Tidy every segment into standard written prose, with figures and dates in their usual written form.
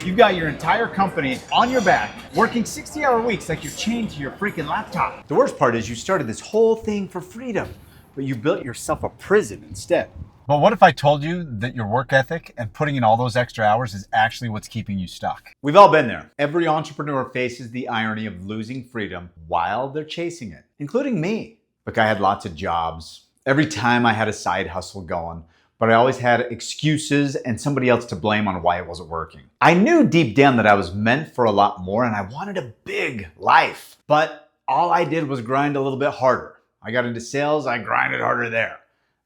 You've got your entire company on your back, working 60-hour weeks like you're chained to your freaking laptop. The worst part is you started this whole thing for freedom, but you built yourself a prison instead. But what if I told you that your work ethic and putting in all those extra hours is actually what's keeping you stuck? We've all been there. Every entrepreneur faces the irony of losing freedom while they're chasing it, including me. Look, I had lots of jobs. Every time I had a side hustle going, but I always had excuses and somebody else to blame on why it wasn't working. I knew deep down that I was meant for a lot more and I wanted a big life, but all I did was grind a little bit harder. I got into sales, I grinded harder there.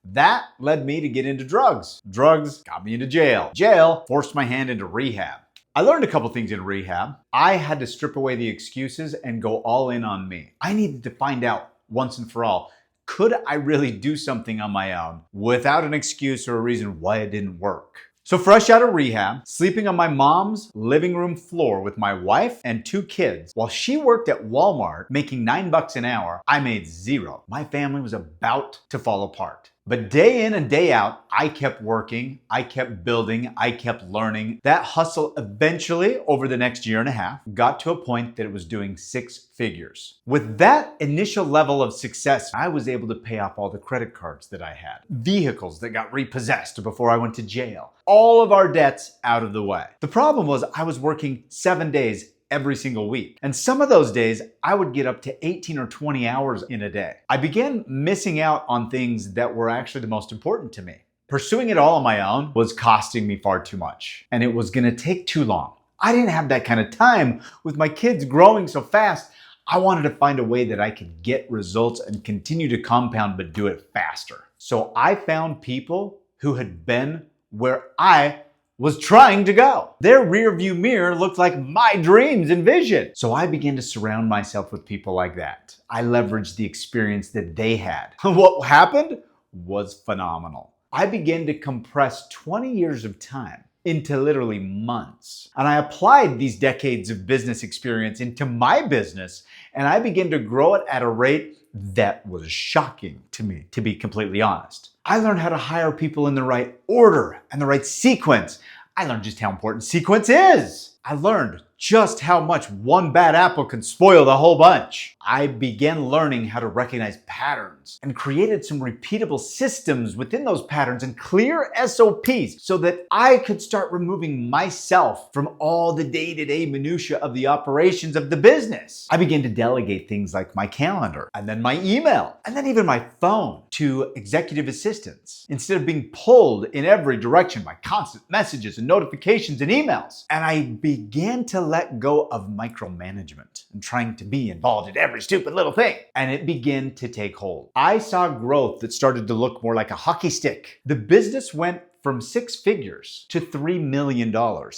That led me to get into drugs. Drugs got me into jail. Jail forced my hand into rehab. I learned a couple things in rehab. I had to strip away the excuses and go all in on me. I needed to find out once and for all, could I really do something on my own without an excuse or a reason why it didn't work? So fresh out of rehab, sleeping on my mom's living room floor with my wife and 2 kids, while she worked at Walmart making $9 an hour, I made zero. My family was about to fall apart. But day in and day out, I kept working, I kept building, I kept learning. That hustle eventually, over the next year and a half, got to a point that it was doing 6 figures. With that initial level of success, I was able to pay off all the credit cards that I had, vehicles that got repossessed before I went to jail, all of our debts out of the way. The problem was I was working 7 days every single week. And some of those days, I would get up to 18 or 20 hours in a day. I began missing out on things that were actually the most important to me. Pursuing it all on my own was costing me far too much, and it was gonna take too long. I didn't have that kind of time with my kids growing so fast. I wanted to find a way that I could get results and continue to compound, but do it faster. So I found people who had been where I was trying to go. Their rearview mirror looked like my dreams and vision. So I began to surround myself with people like that. I leveraged the experience that they had. What happened was phenomenal. I began to compress 20 years of time into literally months. And I applied these decades of business experience into my business, and I began to grow it at a rate that was shocking to me, to be completely honest. I learned how to hire people in the right order and the right sequence. I learned just how important sequence is. I learned just how much one bad apple can spoil the whole bunch. I began learning how to recognize patterns and created some repeatable systems within those patterns and clear SOPs so that I could start removing myself from all the day-to-day minutia of the operations of the business. I began to delegate things like my calendar and then my email and then even my phone to executive assistants instead of being pulled in every direction by constant messages and notifications and emails. And I began to let go of micromanagement and trying to be involved in every stupid little thing. And it began to take hold. I saw growth that started to look more like a hockey stick. The business went from 6 figures to $3 million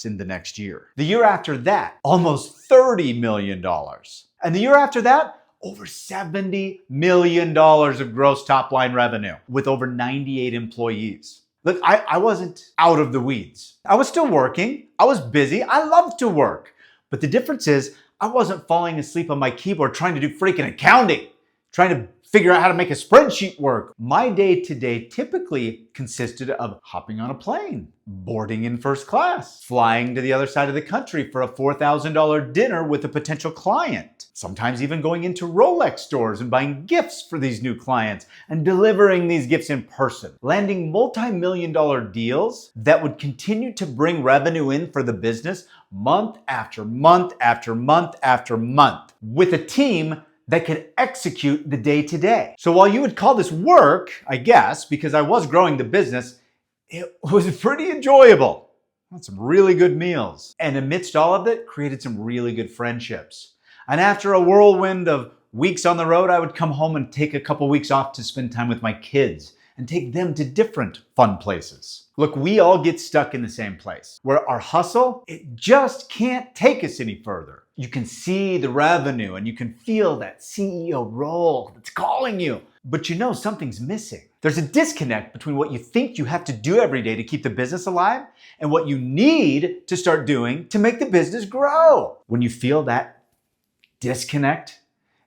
in the next year. The year after that, almost $30 million. And the year after that, over $70 million of gross top line revenue with over 98 employees. Look, I wasn't out of the weeds. I was still working. I was busy. I loved to work. But the difference is I wasn't falling asleep on my keyboard trying to do freaking accounting, trying to figure out how to make a spreadsheet work. My day-to-day typically consisted of hopping on a plane, boarding in first class, flying to the other side of the country for a $4,000 dinner with a potential client, sometimes even going into Rolex stores and buying gifts for these new clients and delivering these gifts in person, landing multi-million-dollar deals that would continue to bring revenue in for the business month after month after month after month with a team that could execute the day-to-day. So while you would call this work, I guess, because I was growing the business, it was pretty enjoyable. I had some really good meals. And amidst all of it, created some really good friendships. And after a whirlwind of weeks on the road, I would come home and take a couple weeks off to spend time with my kids and take them to different fun places. Look, we all get stuck in the same place where our hustle, it just can't take us any further. You can see the revenue and you can feel that CEO role that's calling you, but you know something's missing. There's a disconnect between what you think you have to do every day to keep the business alive and what you need to start doing to make the business grow. When you feel that disconnect,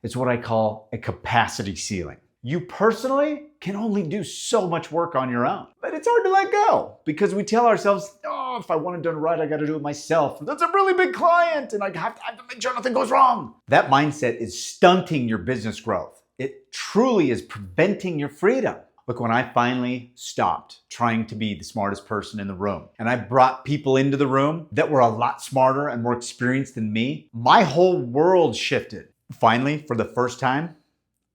it's what I call a capacity ceiling. You personally can only do so much work on your own. But it's hard to let go because we tell ourselves, oh, if I want it done right, I got to do it myself. That's a really big client and I have to make sure nothing goes wrong. That mindset is stunting your business growth. It truly is preventing your freedom. Look, when I finally stopped trying to be the smartest person in the room and I brought people into the room that were a lot smarter and more experienced than me, my whole world shifted. Finally, for the first time,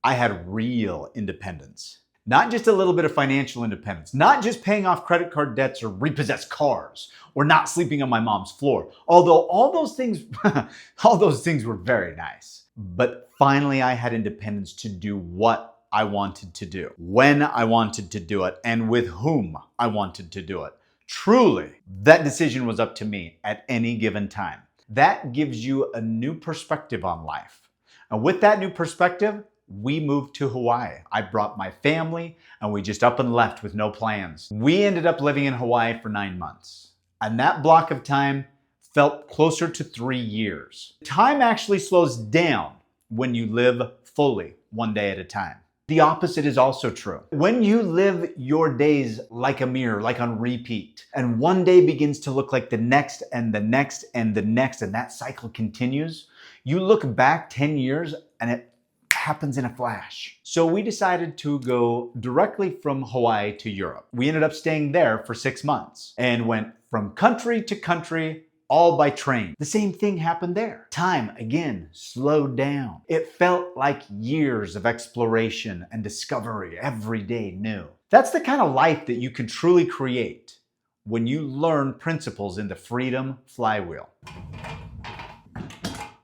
I had real independence. Not just a little bit of financial independence, not just paying off credit card debts or repossessed cars or not sleeping on my mom's floor. Although all those things were very nice. But finally I had independence to do what I wanted to do, when I wanted to do it, and with whom I wanted to do it. Truly, that decision was up to me at any given time. That gives you a new perspective on life. And with that new perspective, we moved to Hawaii. I brought my family and we just up and left with no plans. We ended up living in Hawaii for 9 months. And that block of time felt closer to 3 years. Time actually slows down when you live fully, one day at a time. The opposite is also true. When you live your days like a mirror, like on repeat, and one day begins to look like the next and the next and the next, and that cycle continues, you look back 10 years and it happens in a flash. So we decided to go directly from Hawaii to Europe. We ended up staying there for 6 months and went from country to country, all by train. The same thing happened there. Time, again, slowed down. It felt like years of exploration and discovery every day new. That's the kind of life that you can truly create when you learn principles in the Freedom Flywheel.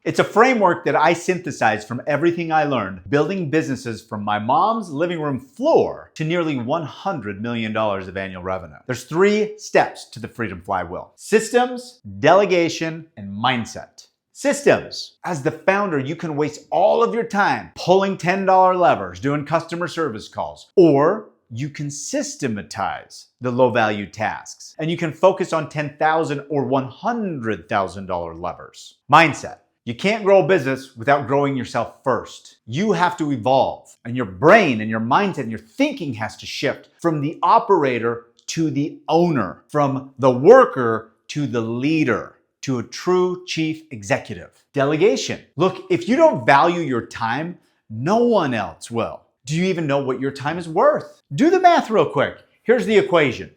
It's a framework that I synthesized from everything I learned building businesses from my mom's living room floor to nearly $100 million of annual revenue. There's 3 steps to the Freedom Flywheel: systems, delegation, and mindset. Systems. As the founder, you can waste all of your time pulling $10 levers, doing customer service calls, or you can systematize the low-value tasks and you can focus on $10,000 or $100,000 levers. Mindset. You can't grow a business without growing yourself first. You have to evolve, and your brain and your mindset and your thinking has to shift from the operator to the owner, from the worker to the leader, to a true chief executive. Delegation. Look, if you don't value your time, no one else will. Do you even know what your time is worth? Do the math real quick. Here's the equation.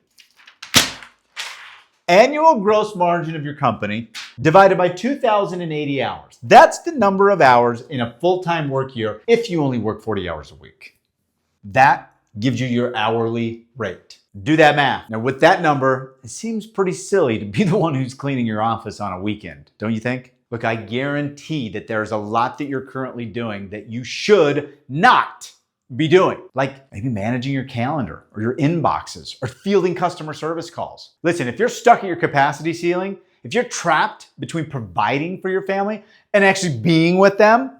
Annual gross margin of your company divided by 2,080 hours. That's the number of hours in a full-time work year if you only work 40 hours a week. That gives you your hourly rate. Do that math. Now with that number, it seems pretty silly to be the one who's cleaning your office on a weekend, don't you think? Look, I guarantee that there's a lot that you're currently doing that you should not be doing, like maybe managing your calendar or your inboxes or fielding customer service calls. Listen, if you're stuck at your capacity ceiling, if you're trapped between providing for your family and actually being with them,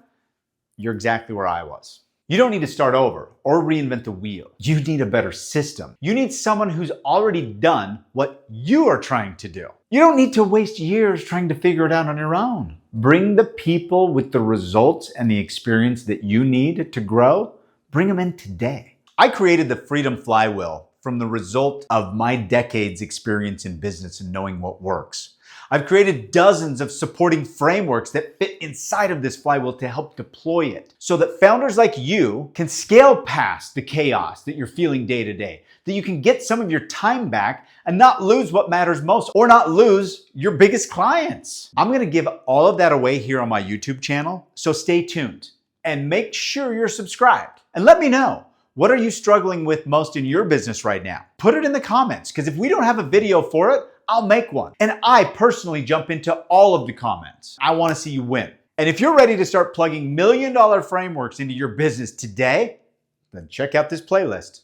you're exactly where I was. You don't need to start over or reinvent the wheel. You need a better system. You need someone who's already done what you are trying to do. You don't need to waste years trying to figure it out on your own. Bring the people with the results and the experience that you need to grow. Bring them in today. I created the Freedom Flywheel from the result of my decades experience in business and knowing what works. I've created dozens of supporting frameworks that fit inside of this flywheel to help deploy it so that founders like you can scale past the chaos that you're feeling day to day, that you can get some of your time back and not lose what matters most or not lose your biggest clients. I'm gonna give all of that away here on my YouTube channel, so stay tuned and make sure you're subscribed. And let me know, what are you struggling with most in your business right now? Put it in the comments, because if we don't have a video for it, I'll make one. And I personally jump into all of the comments. I wanna see you win. And if you're ready to start plugging $1 million frameworks into your business today, then check out this playlist.